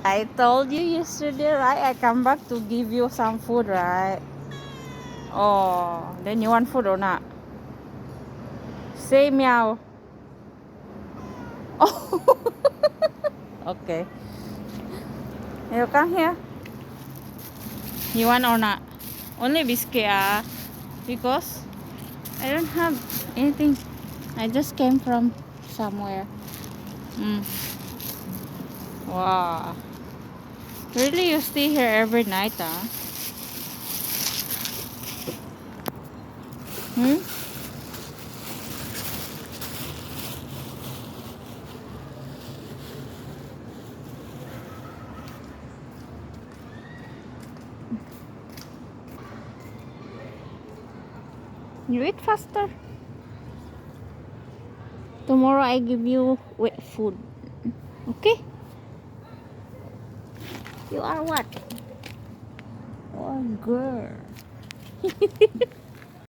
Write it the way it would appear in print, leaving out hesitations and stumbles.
I told you yesterday, right? I come back to give you some food, right? Oh, then you want food or not? Say meow. Oh, okay. You come here. You want or not? Only biscuit, because I don't have anything. I just came from somewhere. Mm. Wow. Really, you stay here every night, Hmm? You eat faster. Tomorrow I give you wet food. Okay? You are what? Oh, girl.